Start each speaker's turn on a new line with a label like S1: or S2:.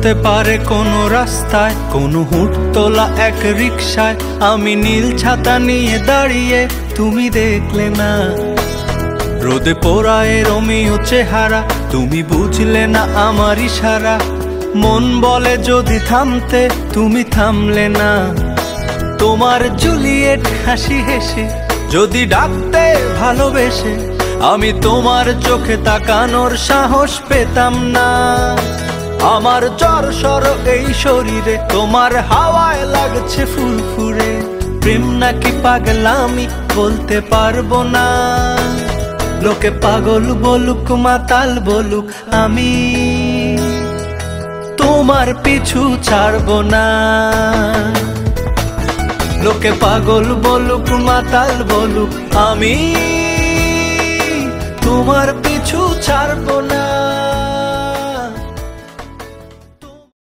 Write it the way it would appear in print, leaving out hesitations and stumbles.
S1: হতে পারে কোনো রাস্তায়, কোনো হুটতোলা এক রিকশায় আমি নীল ছাতা নিয়ে দাঁড়িয়ে, তুমি দেখলে না। রোদে পোড়ায় রোমিও চেহারা, তুমি বুঝলে না আমার ইশারা। মন বলে যদি থামতে, তুমি থামলে না। তোমার জুলিয়েট হাসি হেসে যদি ডাকতে ভালোবেসে, আমি তোমার চোখে তাকানোর সাহস পেতাম না। আমার জ্বর সর এই শরীরে, তোমার হাওয়ায় লাগছে ফুরফুরে। প্রেম নাকি পাগলামি বলতে পারবো না। লোকে পাগল বলুক মাতাল বলুক, আমি তোমার পিছু ছাড়বো না। লোকে পাগল বলুক মাতাল বলুক, আমি তোমার পিছু ছাড়বো